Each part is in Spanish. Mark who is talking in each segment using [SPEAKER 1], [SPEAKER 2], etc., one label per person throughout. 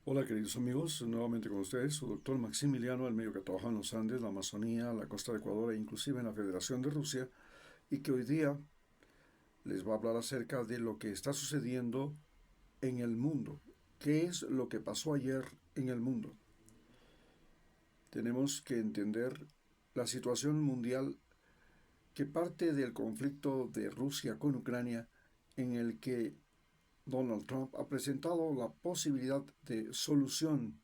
[SPEAKER 1] Hola queridos amigos, nuevamente con ustedes, su doctor Maximiliano, el médico que trabaja en los Andes, la Amazonía, la costa de Ecuador e inclusive en la Federación de Rusia, y que hoy día les va a hablar acerca de lo que está sucediendo en el mundo. ¿Qué es lo que pasó ayer en el mundo? Tenemos que entender la situación mundial que parte del conflicto de Rusia con Ucrania, en el que Donald Trump ha presentado la posibilidad de solución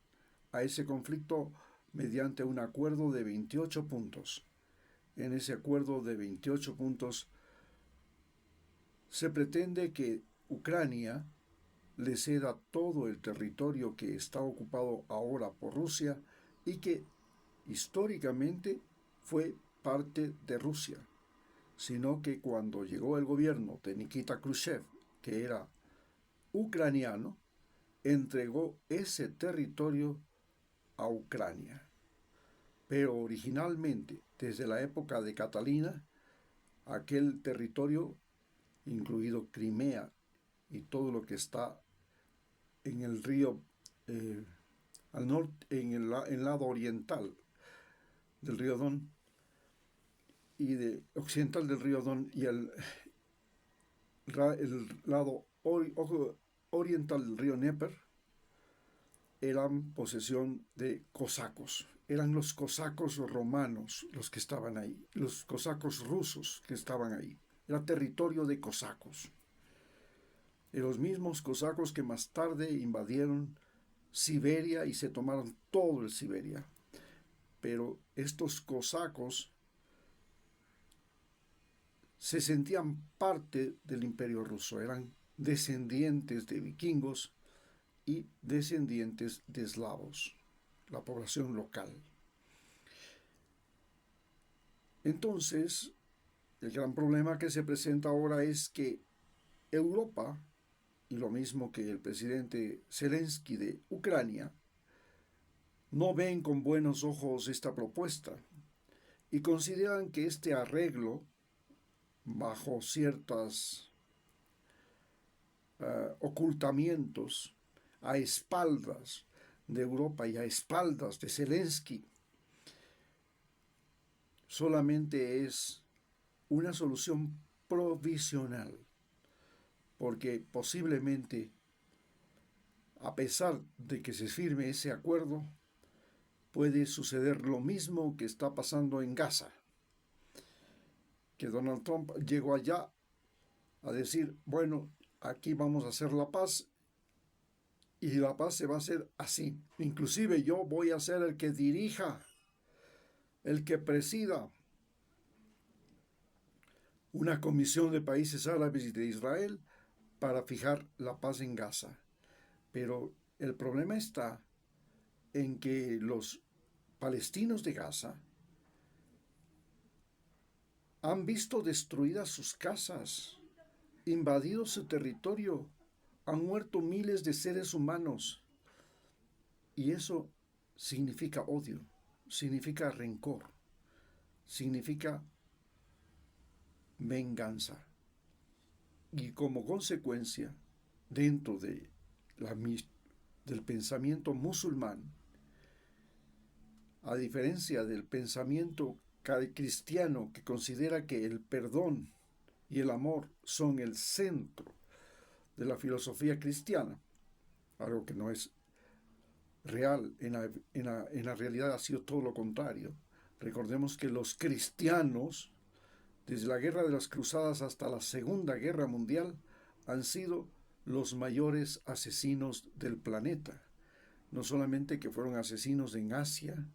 [SPEAKER 1] a ese conflicto mediante un acuerdo de 28 puntos. En ese acuerdo de 28 puntos se pretende que Ucrania le ceda todo el territorio que está ocupado ahora por Rusia y que históricamente fue parte de Rusia, sino que cuando llegó el gobierno de Nikita Khrushchev, que era ucraniano, entregó ese territorio a Ucrania. Pero originalmente, desde la época de Catalina, aquel territorio, incluido Crimea y todo lo que está en el río, al norte, en el lado oriental del río Don y occidental del río Don y el lado oriental del río Dnieper, eran posesión de cosacos. Eran los cosacos romanos los que estaban ahí, los cosacos rusos que estaban ahí. Era territorio de cosacos. Y los mismos cosacos que más tarde invadieron Siberia y se tomaron todo el Siberia. Pero estos cosacos se sentían parte del imperio ruso, eran descendientes de vikingos y descendientes de eslavos, la población local. Entonces, el gran problema que se presenta ahora es que Europa, y lo mismo que el presidente Zelensky de Ucrania, no ven con buenos ojos esta propuesta y consideran que este arreglo, bajo ciertos ocultamientos, a espaldas de Europa y a espaldas de Zelensky, solamente es una solución provisional, porque posiblemente, a pesar de que se firme ese acuerdo, puede suceder lo mismo que está pasando en Gaza, que Donald Trump llegó allá a decir, bueno, aquí vamos a hacer la paz y la paz se va a hacer así. Inclusive yo voy a ser el que dirija, el que presida una comisión de países árabes y de Israel para fijar la paz en Gaza. Pero el problema está en que los palestinos de Gaza han visto destruidas sus casas, invadido su territorio, han muerto miles de seres humanos. Y eso significa odio, significa rencor, significa venganza. Y como consecuencia, dentro del pensamiento musulmán, a diferencia del pensamiento cristiano que considera que el perdón y el amor son el centro de la filosofía cristiana, algo que no es real, en la realidad ha sido todo lo contrario. Recordemos que los cristianos, desde la Guerra de las Cruzadas hasta la Segunda Guerra Mundial, han sido los mayores asesinos del planeta. No solamente que fueron asesinos en Asia,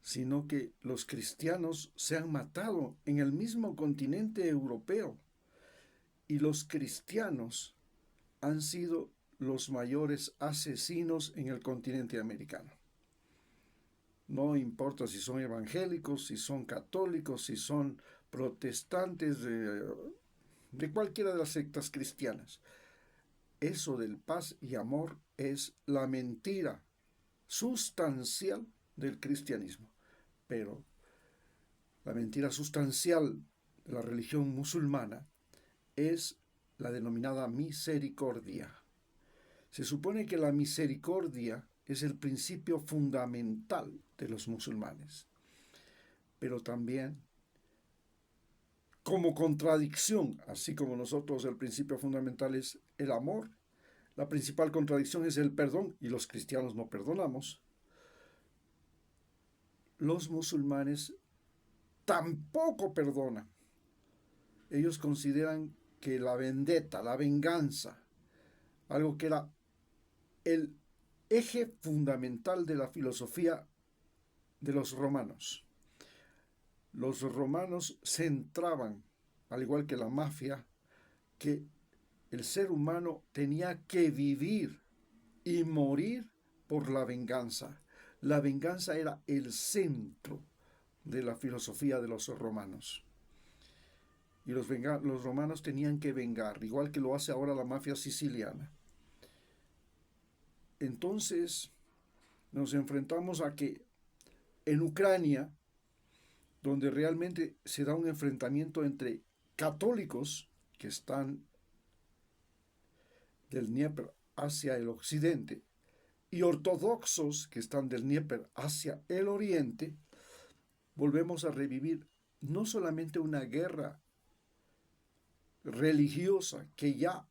[SPEAKER 1] sino que los cristianos se han matado en el mismo continente europeo. Y los cristianos han sido los mayores asesinos en el continente americano. No importa si son evangélicos, si son católicos, si son protestantes de cualquiera de las sectas cristianas. Eso del paz y amor es la mentira sustancial del cristianismo. Pero la mentira sustancial de la religión musulmana es la denominada misericordia. Se supone que la misericordia es el principio fundamental de los musulmanes, pero también como contradicción, así como nosotros el principio fundamental es el amor, la principal contradicción es el perdón y los cristianos no perdonamos. Los musulmanes tampoco perdonan. Ellos consideran que la vendetta, la venganza, algo que era el eje fundamental de la filosofía de los romanos. Los romanos centraban, al igual que la mafia, que el ser humano tenía que vivir y morir por la venganza. La venganza era el centro de la filosofía de los romanos. Y los romanos tenían que vengar, igual que lo hace ahora la mafia siciliana. Entonces nos enfrentamos a que en Ucrania, donde realmente se da un enfrentamiento entre católicos que están del Dnieper hacia el occidente y ortodoxos que están del Dnieper hacia el oriente, volvemos a revivir no solamente una guerra religiosa que ya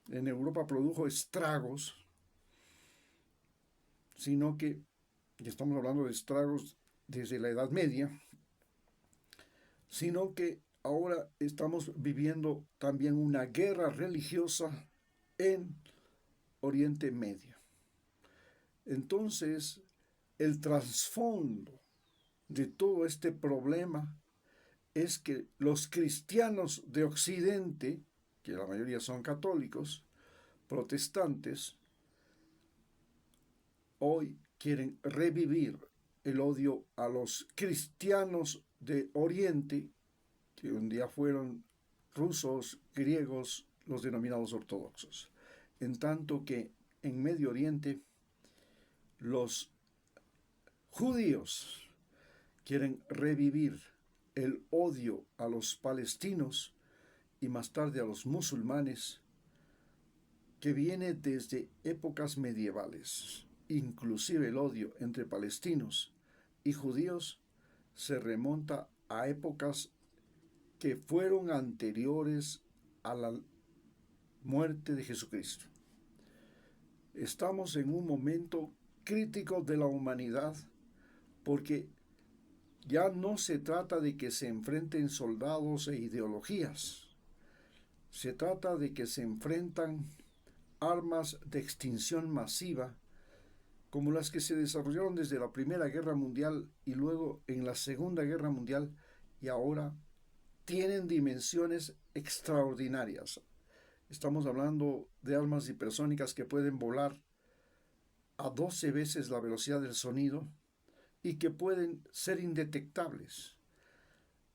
[SPEAKER 1] en Europa produjo estragos, sino que, y estamos hablando de estragos desde la Edad Media, sino que ahora estamos viviendo también una guerra religiosa en Oriente Medio. Entonces, el trasfondo de todo este problema es que los cristianos de Occidente, que la mayoría son católicos, protestantes, hoy quieren revivir el odio a los cristianos de Oriente, que un día fueron rusos, griegos, los denominados ortodoxos. En tanto que en Medio Oriente los judíos quieren revivir el odio a los palestinos y más tarde a los musulmanes, que viene desde épocas medievales. Inclusive el odio entre palestinos y judíos se remonta a épocas que fueron anteriores a la muerte de Jesucristo. Estamos en un momento crítico de la humanidad porque ya no se trata de que se enfrenten soldados e ideologías. Se trata de que se enfrentan armas de extinción masiva como las que se desarrollaron desde la Primera Guerra Mundial y luego en la Segunda Guerra Mundial, y ahora tienen dimensiones extraordinarias. Estamos hablando de armas hipersónicas que pueden volar a 12 veces la velocidad del sonido y que pueden ser indetectables,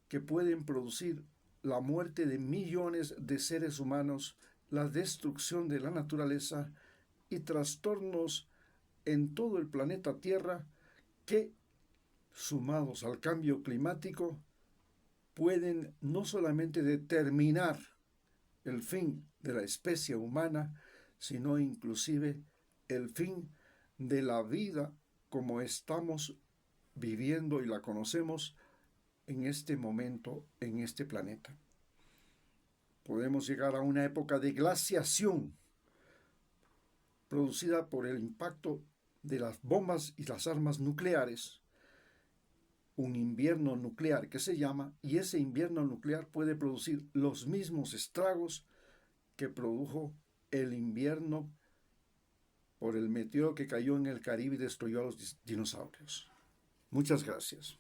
[SPEAKER 1] que pueden producir la muerte de millones de seres humanos, la destrucción de la naturaleza y trastornos en todo el planeta Tierra que, sumados al cambio climático, pueden no solamente determinar el fin de la especie humana, sino inclusive el fin de la vida como estamos viviendo y la conocemos en este momento, en este planeta. Podemos llegar a una época de glaciación producida por el impacto de las bombas y las armas nucleares, un invierno nuclear que se llama, y ese invierno nuclear puede producir los mismos estragos que produjo el invierno por el meteoro que cayó en el Caribe y destruyó a los dinosaurios. Muchas gracias.